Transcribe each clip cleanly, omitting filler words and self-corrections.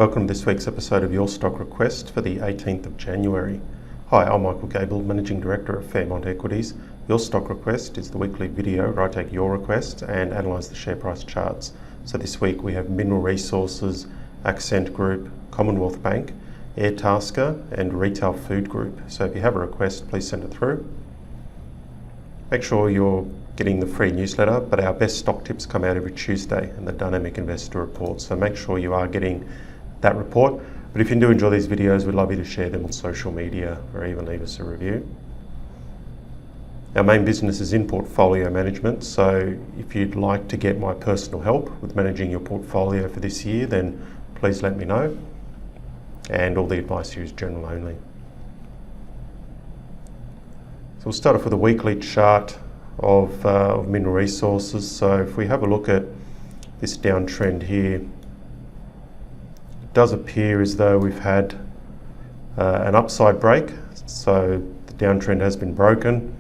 Welcome to this week's episode of Your Stock Request for the 18th of January. Hi, I'm Michael Gable, Managing Director of Fairmont Equities. Your Stock Request is the weekly video where I take your requests and analyse the share price charts. So this week we have Mineral Resources, Accent Group, Commonwealth Bank, Airtasker and Retail Food Group. So if you have a request, please send it through. Make sure you're getting the free newsletter, but our best stock tips come out every Tuesday and the Dynamic Investor Report. So make sure you are getting that report. But if you do enjoy these videos, we'd love you to share them on social media or even leave us a review. Our main business is in portfolio management, so if you'd like to get my personal help with managing your portfolio for this year, then please let me know. And all the advice here is general only. So we'll start off with a weekly chart of Mineral Resources. So if we have a look at this downtrend here, it does appear as though we've had an upside break, so the downtrend has been broken,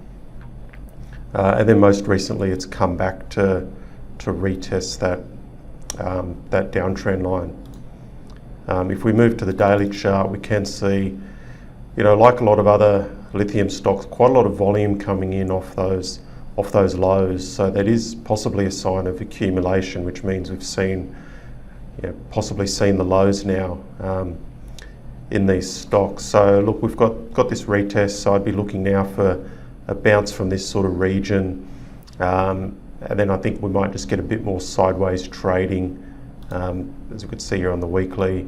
and then most recently it's come back to retest that downtrend line. If we move to the daily chart, we can see, like a lot of other lithium stocks, quite a lot of volume coming in off those lows. So that is possibly a sign of accumulation, which means we've possibly seen the lows now in these stocks. So look, we've got this retest, so I'd be looking now for a bounce from this sort of region, and then I think we might just get a bit more sideways trading, as we could see here on the weekly.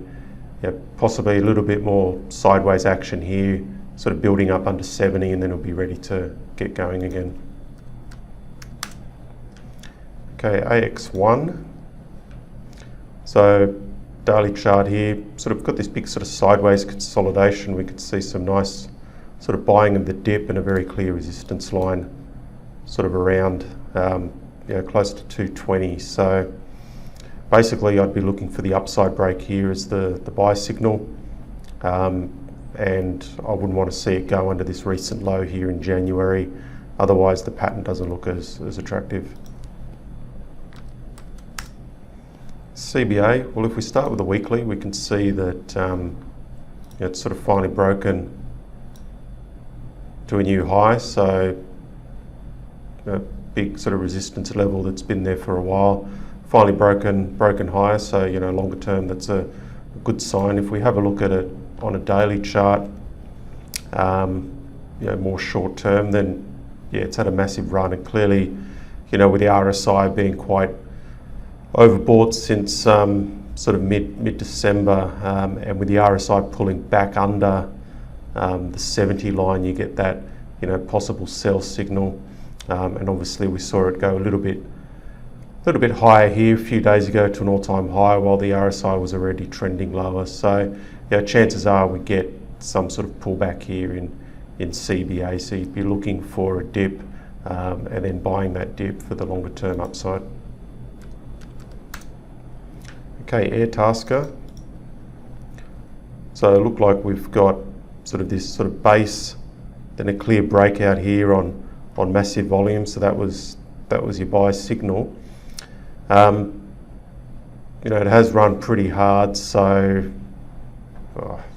Possibly a little bit more sideways action here, sort of building up under 70, and then it'll be ready to get going again. Okay, AX1. So daily chart here, sort of got this big sort of sideways consolidation. We could see some nice sort of buying of the dip and a very clear resistance line sort of around close to 220. So basically I'd be looking for the upside break here as the buy signal, and I wouldn't want to see it go under this recent low here in January. Otherwise the pattern doesn't look as attractive. CBA, well, if we start with the weekly, we can see that it's sort of finally broken to a new high, so a big sort of resistance level that's been there for a while. Finally broken higher, so longer term that's a good sign. If we have a look at it on a daily chart, more short term, then it's had a massive run, and clearly, with the RSI being quite overbought since sort of mid-December, and with the RSI pulling back under the 70 line, you get that possible sell signal, and obviously we saw it go a little bit higher here a few days ago to an all-time high, while the RSI was already trending lower. So chances are we get some sort of pullback here in CBA, so you'd be looking for a dip, and then buying that dip for the longer term upside. Okay, Airtasker. So it looked like we've got sort of this sort of base, then a clear breakout here on massive volume. So that was your buy signal. It has run pretty hard. So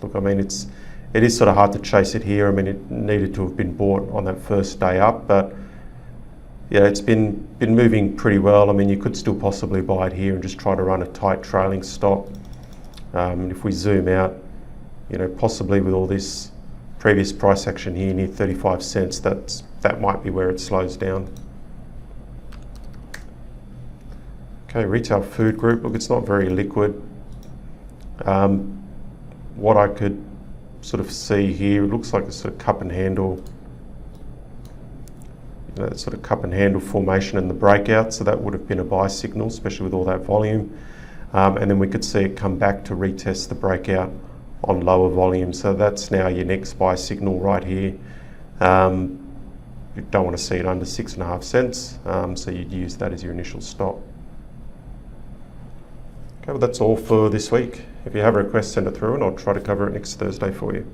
look, I mean, it is sort of hard to chase it here. I mean, it needed to have been bought on that first day up, but it's been moving pretty well. I mean, you could still possibly buy it here and just try to run a tight trailing stop. If we zoom out, possibly with all this previous price action here near 35 cents, that might be where it slows down. Okay, Retail Food Group. Look, it's not very liquid. What I could sort of see here, it looks like a sort of cup and handle. That sort of cup and handle formation in the breakout, so that would have been a buy signal, especially with all that volume. And then we could see it come back to retest the breakout on lower volume. So that's now your next buy signal right here. You don't want to see it under 6.5 cents, so you'd use that as your initial stop. Okay, well, that's all for this week. If you have a request, send it through and I'll try to cover it next Thursday for you.